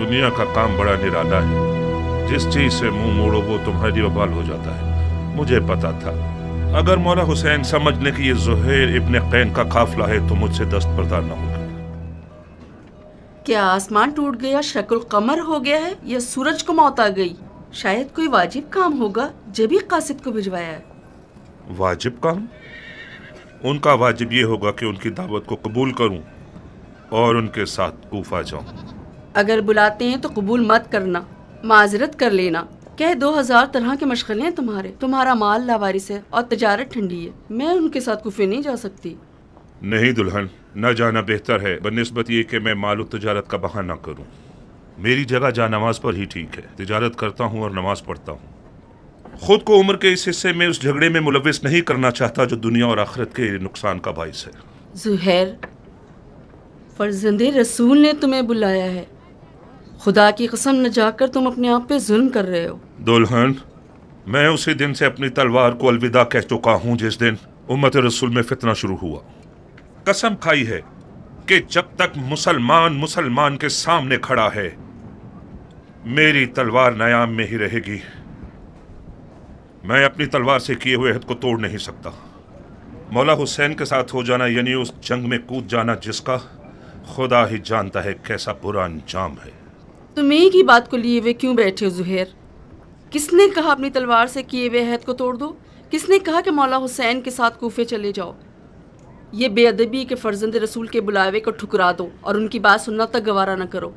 दुनिया का काम बड़ा निराला है। जिस चीज से मुंह मोड़ो वो तुम्हारी वबाल हो जाता है। मुझे पता था अगर मौला हुसैन समझ ले कि ये ज़ुहैर इब्न कैन का काफिला है तो मुझसे दस्तबरदार न होगा। क्या आसमान टूट गया, शक्ल कमर हो गया है, या सूरज को मौत आ गई? शायद कोई वाजिब काम होगा जब ही कासिद को भिजवाया है। वाजिब काम? उनका वाजिब ये होगा कि उनकी दावत को कबूल करूं और उनके साथ कूफा जाऊं। अगर बुलाते हैं तो कबूल मत करना, माजरत कर लेना। कह 2000 तरह के मशगले हैं तुम्हारा माल लावारिस है और तजारत ठंडी है। मैं उनके साथ कूफे नहीं जा सकती। नहीं दुल्हन, न जाना बेहतर है बनिस्बत ये कि मैं माल और तजारत का बहाना करूं। मेरी जगह जा नमाज पर ही ठीक है। तिजारत करता हूं और नमाज पढ़ता हूं। खुद को उम्र के इस हिस्से में उस झगड़े में मुलविस नहीं करना चाहता जो दुनिया और आखिरत के नुकसान का बाइस है। ज़ुहैर, फर्जंदे रसूल ने तुम्हें बुलाया है। खुदा की कसम न जाकर तुम अपने आप पे जुल्म कर रहे हो। दुल्हन, मैं उसी दिन से अपनी तलवार को अलविदा कह चुका हूं जिस दिन उम्मत रसूल में फितना शुरू हुआ। कसम खाई है कि जब तक मुसलमान के सामने खड़ा है मेरी तलवार नयाम में ही रहेगी। मैं अपनी तलवार से किए हुए अहद को तोड़ नहीं सकता। मौला हुसैन के साथ हो जाना यानी उस जंग में कूद जाना जिसका खुदा ही जानता है कैसा बुरा अंजाम है। तुम एक ही बात को लिए हुए क्यों बैठे हो ज़ुहैर? किसने कहा अपनी तलवार से किए हुए अहद को तोड़ दो? किसने कहा कि मौला हुसैन के साथ कूफे चले जाओ? ये बेअदबी के फर्जंद रसूल के बुलावे को ठुकरा दो और उनकी बात सुनना तक गवारा न करो।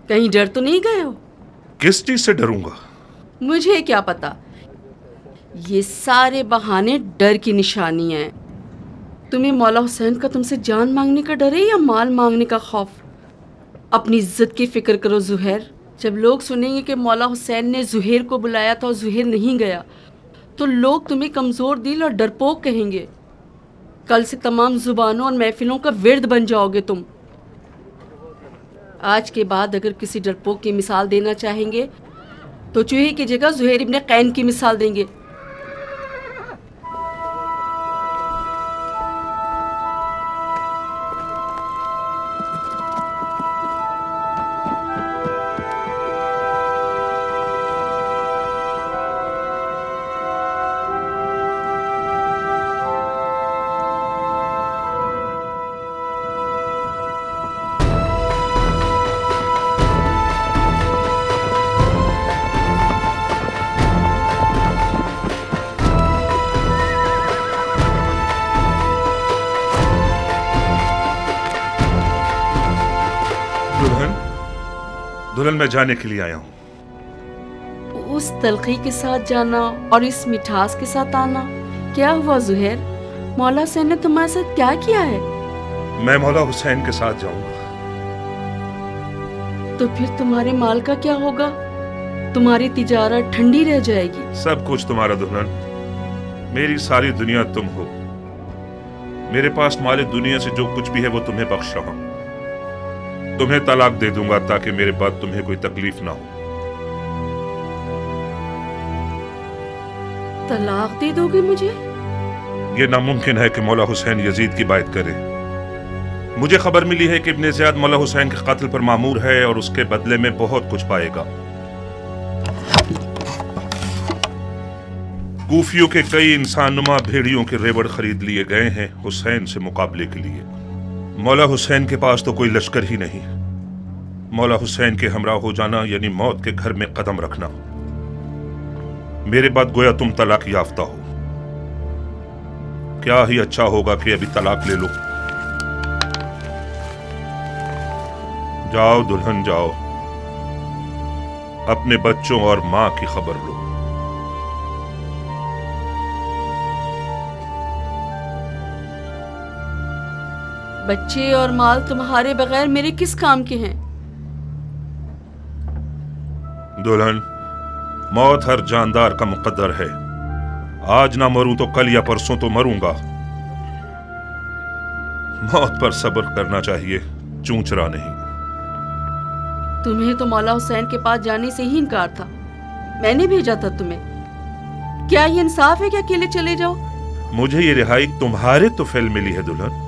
कहीं डर तो नहीं गए हो? किस चीज से डरूंगा? मुझे क्या पता। ये सारे बहाने डर की निशानियां हैं। तुम्हें मौला हुसैन का तुमसे जान मांगने का डर है या माल मांगने का खौफ? अपनी इज्जत की फिक्र करो ज़ुहैर। जब लोग सुनेंगे कि मौला हुसैन ने ज़ुहैर को बुलाया था और ज़ुहैर नहीं गया तो लोग तुम्हें कमज़ोर दिल और डरपोक कहेंगे। कल से तमाम ज़ुबानों और महफिलों का विर्द बन जाओगे तुम। आज के बाद अगर किसी डरपोक की मिसाल देना चाहेंगे तो चूहे की जगह ज़ुहैर इब्न कैन की मिसाल देंगे। दुल्हन, मैं जाने के लिए आया हूँ। उस तलखी के साथ जाना और इस मिठास के साथ आना, क्या हुआ ज़ुहैर? मौला हुसैन ने तुम्हारे साथ क्या किया है? मैं मौला हुसैन के साथ जाऊंगा। तो फिर तुम्हारे माल का क्या होगा? तुम्हारी तिजारत ठंडी रह जाएगी। सब कुछ तुम्हारा दुल्हन। मेरी सारी दुनिया तुम हो। मेरे पास माले दुनिया से जो कुछ भी है वो तुम्हें बख्श रहा हूं। तुम्हें तलाक दे दूंगा ताकि मेरे बाद तुम्हें कोई तकलीफ ना हो। तलाक दे दोगे मुझे? यह नामुमकिन है कि मौला हुसैन यजीद की बात करे। मुझे खबर मिली है कि इब्ने ज़ियाद मौला हुसैन के कत्ल पर मामूर है और उसके बदले में बहुत कुछ पाएगा। कूफियों के कई इंसानुमा भेड़ियों के रेवड़ खरीद लिए गए हैं हुसैन से मुकाबले के लिए। मौला हुसैन के पास तो कोई लश्कर ही नहीं। मौला हुसैन के हमरा हो जाना यानी मौत के घर में कदम रखना। मेरे बाद गोया तुम तलाक याफ्ता हो। क्या ही अच्छा होगा कि अभी तलाक ले लो। जाओ दुल्हन जाओ, अपने बच्चों और मां की खबर लो। बच्चे और माल तुम्हारे बगैर मेरे किस काम के हैं? दुल्हन, मौत हर जानदार का मुकद्दर है। आज ना मरूं तो कल या परसों तो मरूंगा। मौत पर सब्र करना चाहिए, चूंचरा नहीं। तुम्हें तो मौला हुसैन के पास जाने से ही इनकार था। मैंने भेजा था तुम्हें। क्या ये इंसाफ है कि अकेले चले जाओ? मुझे ये रिहाई तुम्हारे तो फेल मिली है दुल्हन।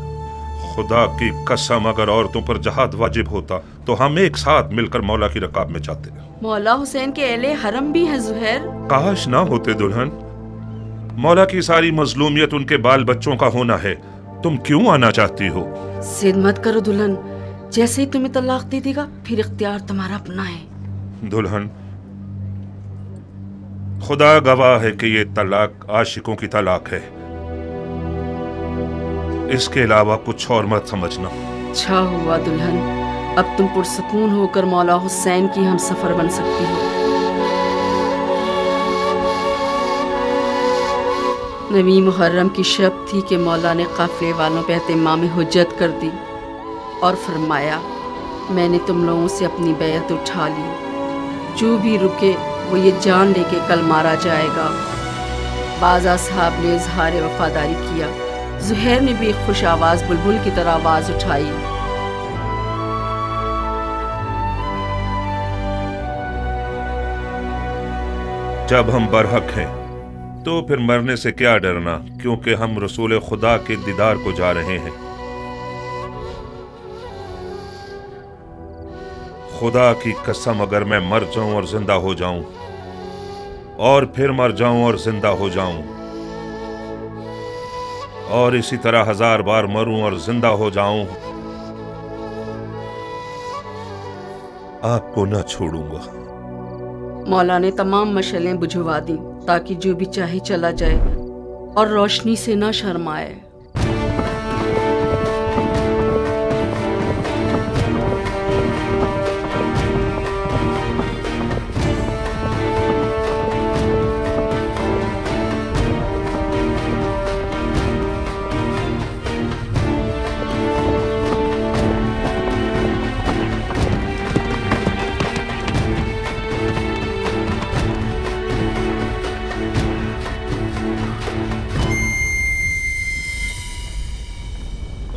खुदा की कसम, अगर औरतों पर जहाद वाजिब होता तो हम एक साथ मिलकर मौला की रकाब में जाते। मौला हुसैन के अहले हरम भी हैं जुहैर। काश ना होते दुल्हन। मौला की सारी मजलूमियत उनके बाल बच्चों का होना है। तुम क्यों आना चाहती हो? जिद मत करो दुल्हन, जैसे ही तुम्हें तलाक दे देगा फिर इख्तियार तुम्हारा अपना है। दुल्हन, खुदा गवाह है कि ये तलाक आशिकों की तलाक है। इसके अलावा कुछ और मत समझना। अच्छा हुआ दुल्हन, अब तुम पुरसकून होकर मौला हुसैन की हम सफर बन सकती हो। नवी मुहर्रम की शब थी कि मौला ने काफिले वालों पे एहतिमाम हुज्जत कर दी और फरमाया, मैंने तुम लोगों से अपनी बैयत उठा ली। जो भी रुके वो ये जान ले के कल मारा जाएगा। बाज़ा साहब ने इजहार वफादारी किया। जुहैर ने भी खुश आवाज बुलबुल की तरह आवाज उठाई। जब हम बरहक हैं तो फिर मरने से क्या डरना, क्योंकि हम रसूल खुदा के दीदार को जा रहे हैं। खुदा की कसम, अगर मैं मर जाऊं और जिंदा हो जाऊं और फिर मर जाऊं और जिंदा हो जाऊं और इसी तरह 1000 बार मरूं और जिंदा हो जाऊं, आपको न छोड़ूंगा। मौला ने तमाम मशलें बुझवा दी ताकि जो भी चाहे चला जाए और रोशनी से न शर्माए।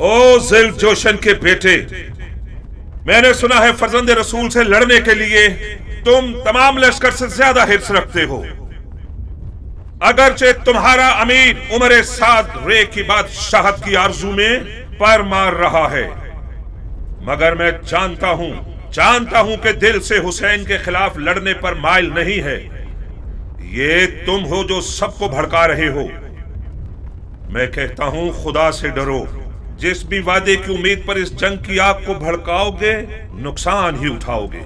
ओ ज़िल्फ जोशन के बेटे, मैंने सुना है फर्जंद रसूल से लड़ने के लिए तुम तमाम लश्कर से ज्यादा हिर्स रखते हो। अगरचे तुम्हारा अमीर उमर साद रे की बादशाहत की आरजू में पर मार रहा है, मगर मैं जानता हूं कि दिल से हुसैन के खिलाफ लड़ने पर माइल नहीं है। ये तुम हो जो सबको भड़का रहे हो। मैं कहता हूं, खुदा से डरो। जिस भी वादे की उम्मीद पर इस जंग की आग को भड़काओगे, नुकसान ही उठाओगे।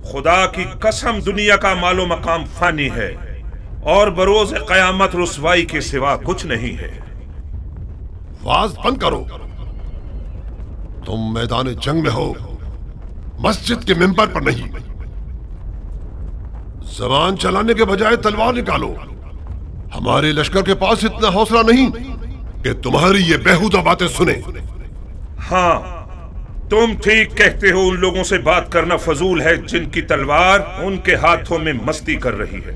खुदा की कसम, दुनिया का मालो मकाम फानी है और बरोज कयामत रुसवाई के सिवा कुछ नहीं है। वाज बंद करो। तुम मैदान जंग में हो, मस्जिद के मिंबर पर नहीं। जबान चलाने के बजाय तलवार निकालो। हमारे लश्कर के पास इतना हौसला नहीं कि तुम्हारी ये बेहुदा बातें सुने। हाँ, तुम ठीक कहते हो। उन लोगों से बात करना फजूल है जिनकी तलवार उनके हाथों में मस्ती कर रही है।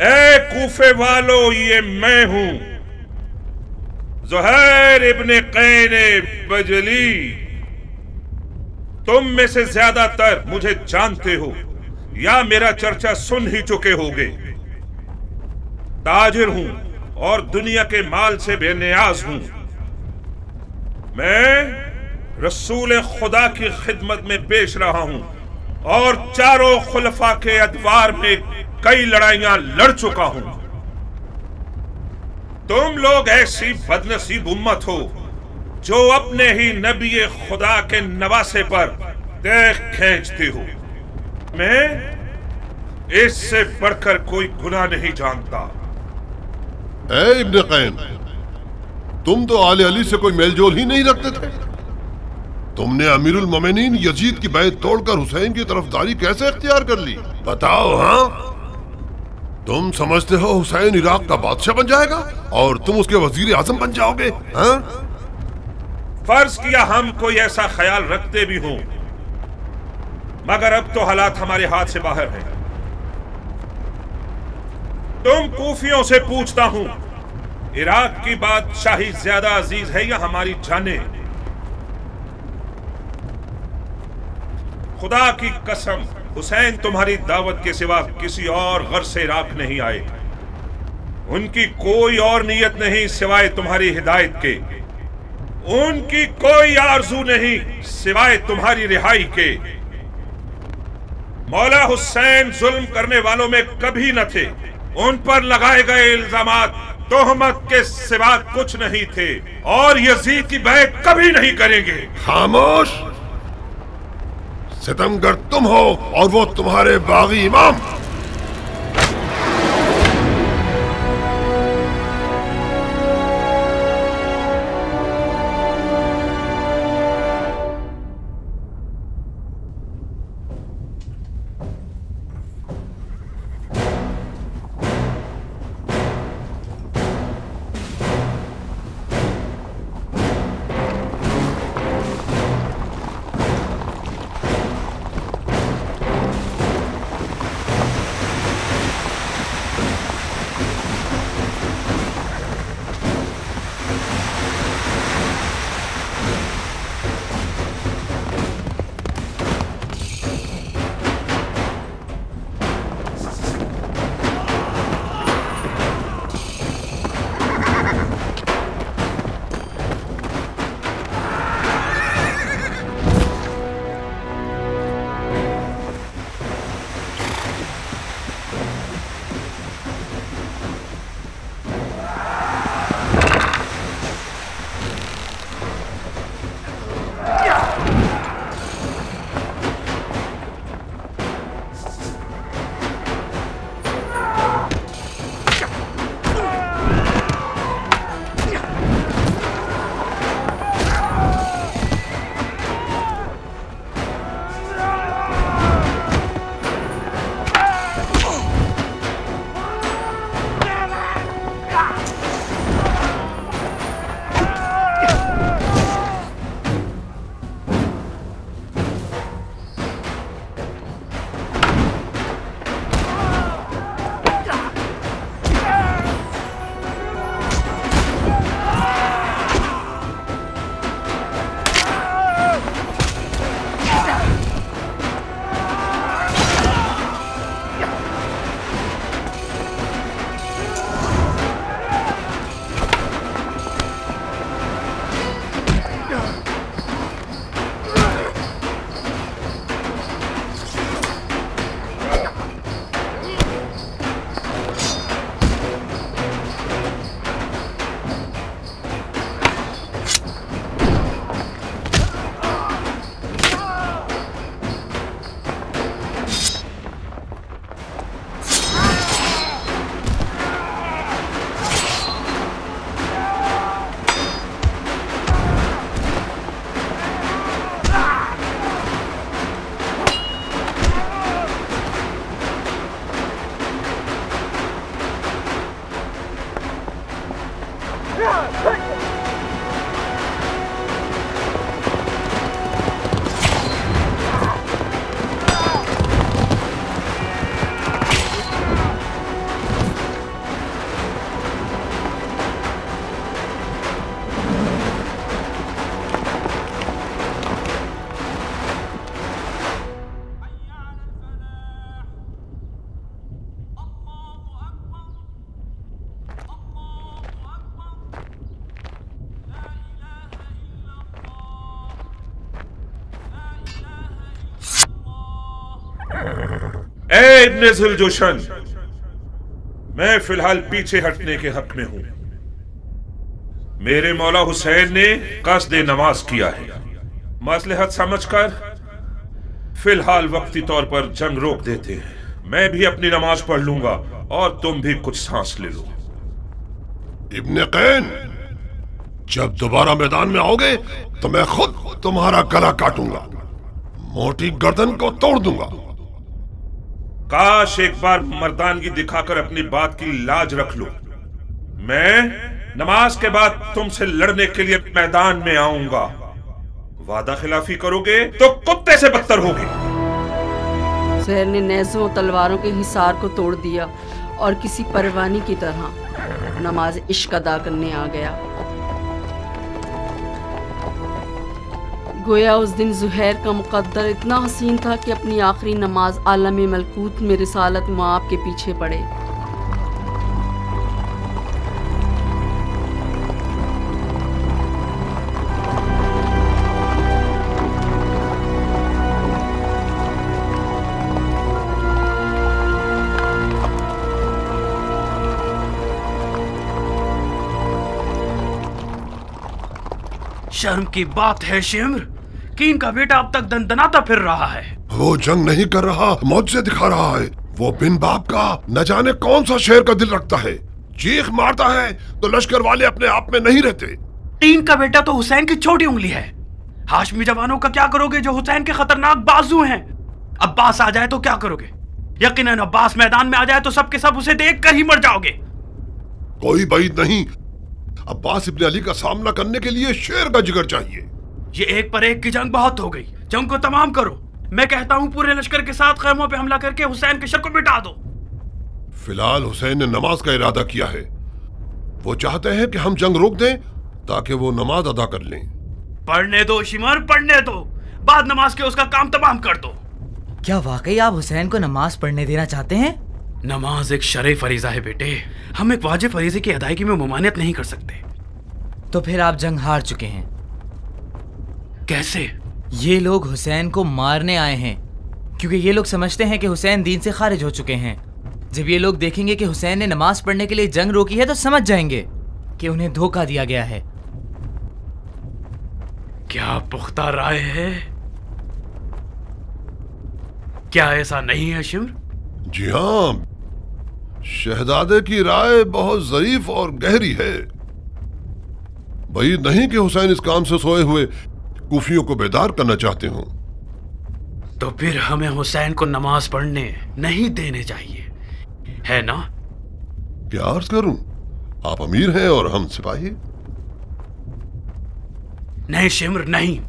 ए कूफे वालों, ये मैं हूं, ज़ुहैर इब्ने क़ैन बजली। तुम में से ज्यादातर मुझे जानते हो या मेरा चर्चा सुन ही चुके होगे। ताजिर हूं और दुनिया के माल से बेनियाज हूं। मैं रसूल खुदा की खिदमत में पेश रहा हूं और चारों खुलफा के अदवार में कई लड़ाइयां लड़ चुका हूं। तुम लोग ऐसी बदनसीब उम्मत हो जो अपने ही नबी खुदा के नवासे पर देख खींचते हो। मैं इससे बढ़कर कोई गुनाह नहीं जानता। ए इब्ने क़ैन, तुम तो आले अली से कोई मेलजोल ही नहीं रखते थे। तुमने अमीरुल मोमिनीन यजीद की बैत तोड़कर हुसैन की तरफदारी कैसे इख्तियार कर ली? बताओ। हाँ, तुम समझते हो हुसैन इराक का बादशाह बन जाएगा और तुम उसके वजीर आजम बन जाओगे? हाँ? फर्ज किया हम कोई ऐसा ख्याल रखते भी हों, मगर अब तो हालात हमारे हाथ से बाहर हैं। तुम कूफियों से पूछता हूं, इराक की बादशाही ज्यादा अजीज है या हमारी जानें? खुदा की कसम, हुसैन तुम्हारी दावत के सिवा किसी और गर्ज से इराक नहीं आए। उनकी कोई और नीयत नहीं सिवाय तुम्हारी हिदायत के, उनकी कोई आरजू नहीं सिवाय तुम्हारी रिहाई के। मौला हुसैन जुल्म करने वालों में कभी न थे, उन पर लगाए गए इल्जामात तोहमत के सिवा कुछ नहीं थे और यजीद की बैत कभी नहीं करेंगे। खामोश, सितमगर तुम हो और वो तुम्हारे बागी इमाम। ए इब्ने जुल्जोशन, मैं फिलहाल पीछे हटने के हक में हूं। मेरे मौला हुसैन ने कसद नमाज किया है, मसलहत समझकर फिलहाल वक्ती तौर पर जंग रोक देते हैं। मैं भी अपनी नमाज पढ़ लूंगा और तुम भी कुछ सांस ले लो। इब्ने कैन, जब दोबारा मैदान में आओगे तो मैं खुद तुम्हारा गला काटूंगा, मोटी गर्दन को तोड़ दूंगा। काश एक बार मर्दानगी दिखाकर अपनी बात की लाज रख लो। मैं नमाज के बाद तुमसे लड़ने के लिए मैदान में आऊंगा। वादा खिलाफी करोगे तो कुत्ते से बदतर होगे। ज़हर ने नेज़ों और तलवारों के हिसार को तोड़ दिया और किसी परवानी की तरह नमाज इश्क अदा करने आ गया। गोया उस दिन ज़ुहैर का मुक़द्दर इतना हसीन था कि अपनी आखिरी नमाज आलम मलकूत में रिसालत मुआब के पीछे पड़े। शर्म की बात है शिम्र कि इनका बेटा अब तक दनदनाता फिर रहा है। वो जंग नहीं कर रहा, मुझसे दिखा रहा है। वो बिन बाप का न जाने कौन सा शेर का दिल रखता है। चीख मारता है तो लश्कर वाले अपने आप में नहीं रहते। तीन का बेटा तो हुसैन की छोटी उंगली है। हाशमी जवानों का क्या करोगे जो हुसैन के खतरनाक बाजू हैं? अब्बास आ जाए तो क्या करोगे? यकीनन अब्बास मैदान में आ जाए तो सबके सब उसे देखकर ही मर जाओगे। कोई बैद नहीं, अब्बास इब्न अली का सामना करने के लिए शेर का जिगर चाहिए। ये एक पर एक की जंग बहुत हो गई, जंग को तमाम करो। मैं कहता हूँ पूरे लश्कर के साथ खैमों पे हमला करके हुसैन के शर को मिटा दो। फिलहाल हुसैन ने नमाज का इरादा किया है। वो चाहते हैं कि हम जंग रोक दें ताकि वो नमाज अदा कर लें। पढ़ने दो शिमर, पढ़ने दो। बाद नमाज के उसका काम तमाम कर दो। क्या वाकई आप हुसैन को नमाज पढ़ने देना चाहते हैं? नमाज एक शरई फरीजा है बेटे, हम एक वाजिब फरीजे की अदायगी में मुमानियत नहीं कर सकते। तो फिर आप जंग हार चुके हैं। कैसे? ये लोग हुसैन को मारने आए हैं क्योंकि ये लोग समझते हैं कि हुसैन दीन से खारिज हो चुके हैं। जब ये लोग देखेंगे कि हुसैन ने नमाज पढ़ने के लिए जंग रोकी है तो समझ जाएंगे कि उन्हें धोखा दिया गया है। क्या पुख्ता राय है? क्या ऐसा नहीं है शिम्र? जी हाँ, शहजादे की राय बहुत ज़रीफ और गहरी है। भाई नहीं कि हुसैन इस काम से सोए हुए कूफियों को बेदार करना चाहते हो। तो फिर हमें हुसैन को नमाज पढ़ने नहीं देने चाहिए, है ना? क्या अर्ज करूं, आप अमीर हैं और हम सिपाही। नहीं शिम्र नहीं,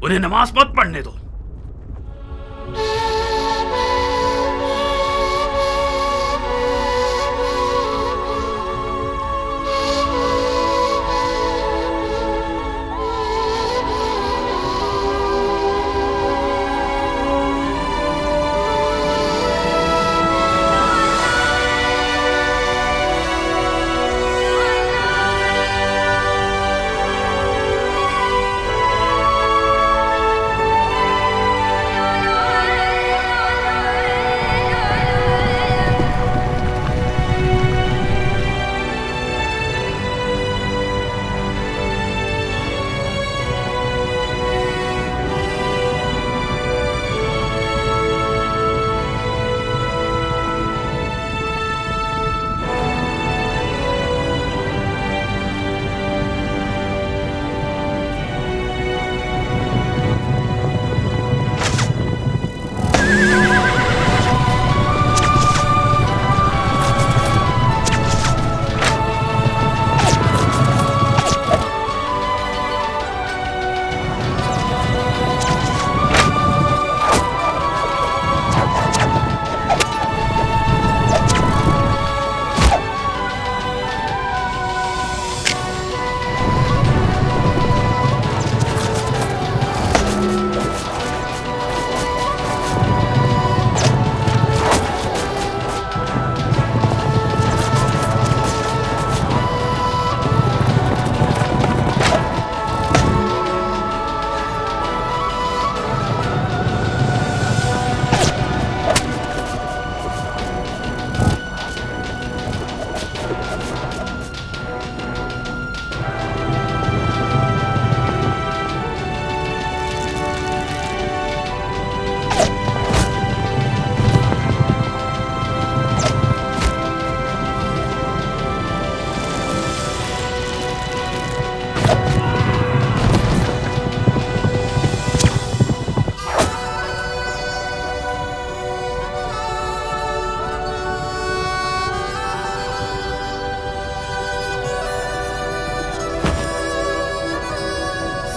उन्हें नमाज मत पढ़ने दो।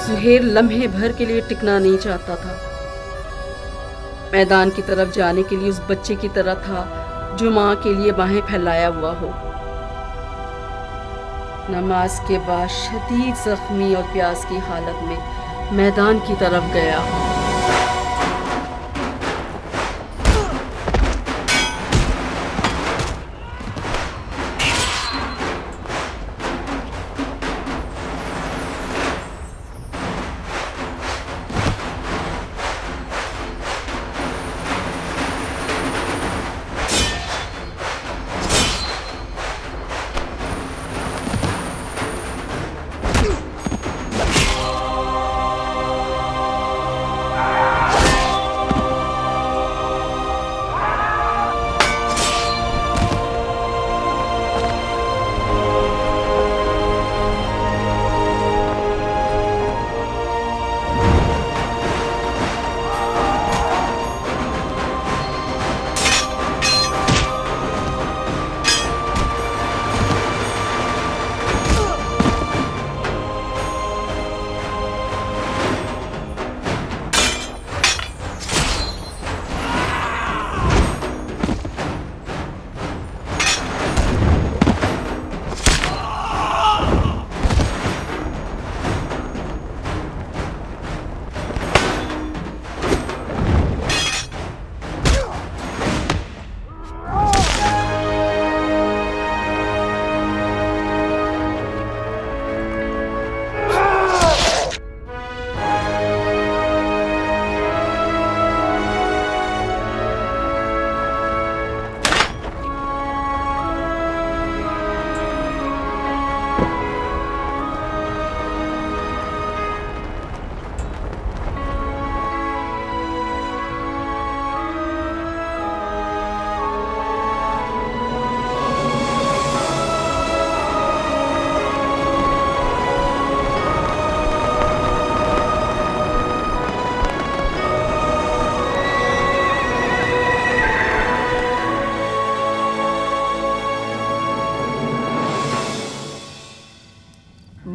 सुहेल लम्हे भर के लिए टिकना नहीं चाहता था। मैदान की तरफ जाने के लिए उस बच्चे की तरह था जो माँ के लिए बाहें फैलाया हुआ हो। नमाज के बाद शदीद जख्मी और प्यास की हालत में मैदान की तरफ गया।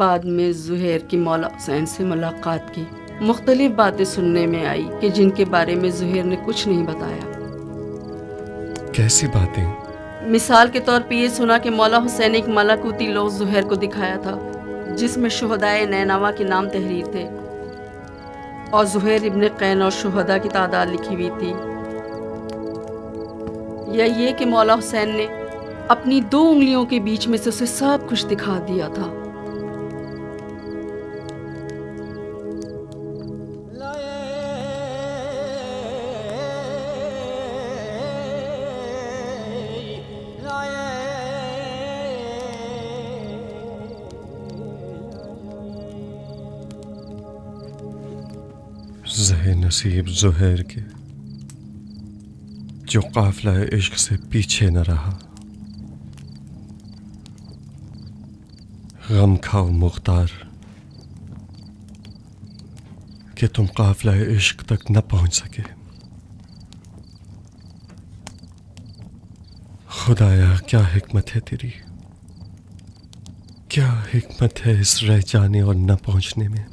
बाद में ज़ुहैर की मौला हुसैन से मुलाकात की। मुख्तलिफ बातें सुनने में आई कि जिनके बारे में ज़ुहैर ने कुछ नहीं बताया। कैसी बातें? मिसाल के तौर पे ये सुना कि मौला हुसैन ने एक मलाकुती लौह ज़ुहैर को दिखाया था जिसमें शुहदाए नैनवा के नाम तहरीर थे और ज़ुहैर इब्न कैन और शुहदा की तादाद लिखी हुई थी। या ये कि मौला हुसैन ने अपनी 2 उंगलियों के बीच में से उसे सब कुछ दिखा दिया था। ज़हे नसीब ज़ुहैर के जो काफिला इश्क से पीछे न रहा। गम खाओ मुख्तार कि तुम काफिला इश्क तक न पहुंच सके। खुदाया क्या हिकमत है तेरी, क्या हिकमत है इस रह जाने और न पहुंचने में।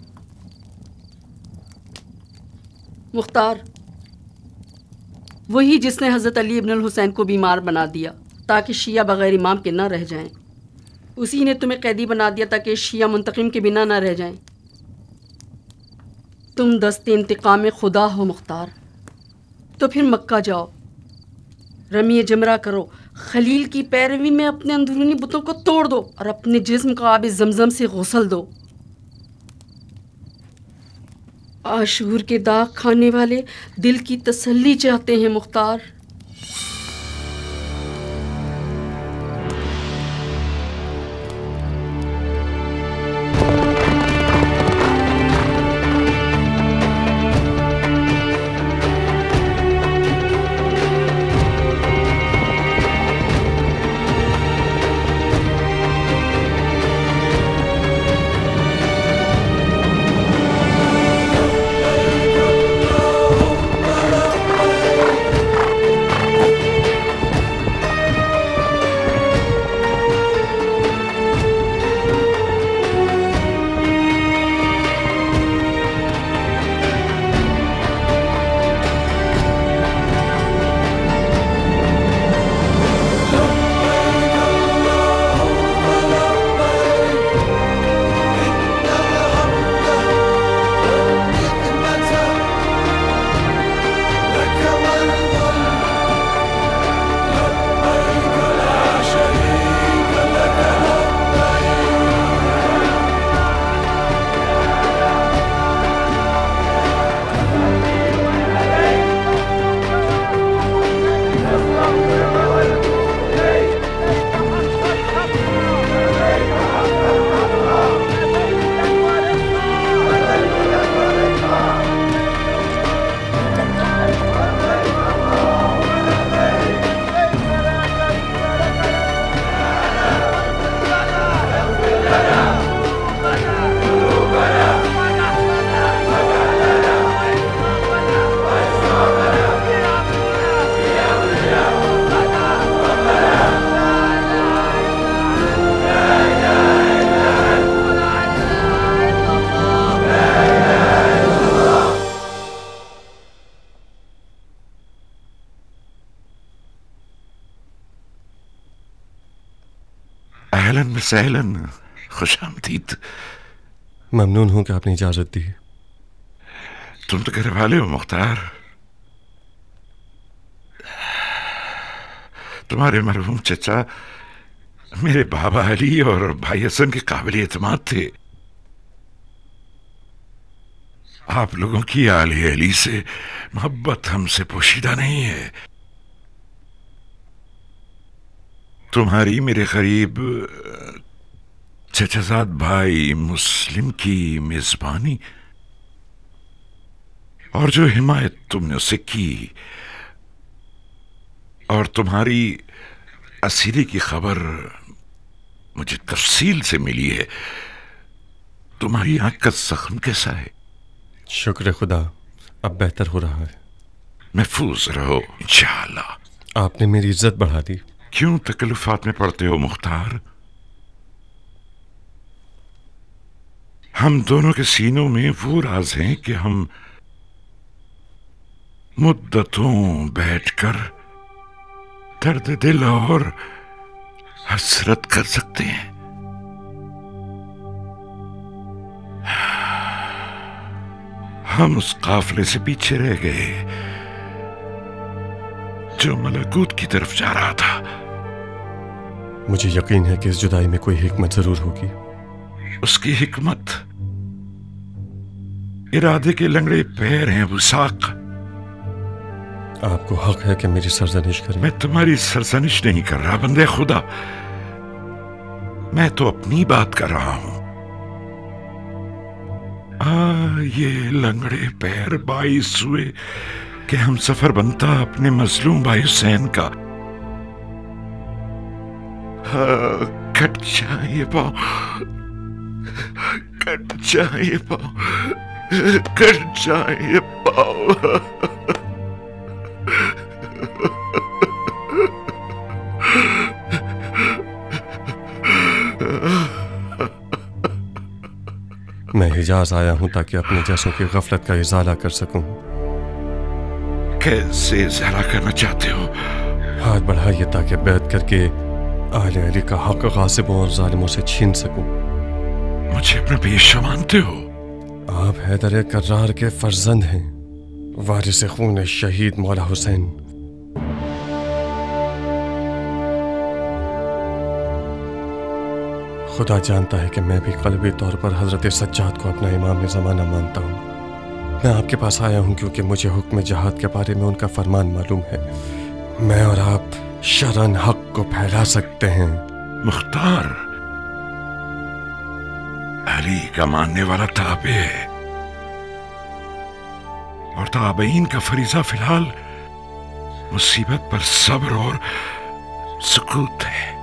मुख्तार वही जिसने हज़रत अली इब्न हुसैन को बीमार बना दिया ताकि शिया बगैर इमाम के ना रह जाएं। उसी ने तुम्हें कैदी बना दिया ताकि शिया मुंतकिम के बिना ना रह जाएं। तुम दस्ते इंतकाम में खुदा हो मुख्तार। तो फिर मक्का जाओ, रमी जमरा करो, खलील की पैरवी में अपने अंदरूनी बुतों को तोड़ दो और अपने जिस्म को आब जमजम से गुसल दो। आशूर के दाग खाने वाले दिल की तसल्ली चाहते हैं मुख्तार। अहलन सहलन, खुशामदीद। ममनून हूं कि आपने इजाजत दी। तुम तो घर वाले हो मुख्तार। तुम्हारे मरहूम चचा मेरे बाबा अली और भाई हसन के काबिल एतमाद थे। आप लोगों की आले अली से मोहब्बत हमसे पोशीदा नहीं है। तुम्हारी मेरे करीब चचाजाद भाई मुस्लिम की मेजबानी और जो हिमायत तुमने उसे की और तुम्हारी असीरी की खबर मुझे तफसील से मिली है। तुम्हारी आंख का जख्म कैसा है? शुक्र खुदा, अब बेहतर हो रहा है। महफूज रहो इंशाअल्लाह। आपने मेरी इज्जत बढ़ा दी। क्यों तकल्लुफात में पड़ते हो मुख्तार? हम दोनों के सीनों में वो राज हैं कि हम मुद्दतों बैठकर दर्द दिल और हसरत कर सकते हैं। हम उस काफले से पीछे रह गए जो मलकूत की तरफ जा रहा था। मुझे यकीन है कि इस जुदाई में कोई हिकमत जरूर होगी। उसकी हिकमत इरादे के लंगड़े पैर हैं वसाक। आपको हक है कि मेरी सरजनिश करें। मैं तुम्हारी सरजनिश नहीं कर रहा बंदे खुदा, मैं तो अपनी बात कर रहा हूं। ये लंगड़े पैर बाइस हुए कि हम सफर बनता अपने मजलूम भाई हुसैन का। कट जाए पाँव, कट जाए पाँव, कट जाए पाँव। मैं हिजाज आया हूं ताकि अपने जैसों की गफलत का इजाला कर सकूं। कैसे इजाला करना चाहते हो? हाथ बढ़ाइए ताकि बैत करके आले अली का हक गासिबों और जालिमों से छीन सकूं। मुझे अपना पेशा मानते हो? आप हैदर कर्रार के फर्जंद हैं, वारिस खून शहीद मौला हुसैन। खुदा जानता है कि मैं भी क़ल्बी तौर पर हजरत सज्जाद को अपना इमाम ज़माना मानता हूँ। मैं आपके पास आया हूँ क्योंकि मुझे हुक्म जहाद के बारे में उनका फरमान मालूम है। मैं और आप शरन हक को फैला सकते हैं। मुख्तार अली का मानने वाला ताबे है और ताबईन का फरीजा फिलहाल मुसीबत पर सब्र और सुकूत है।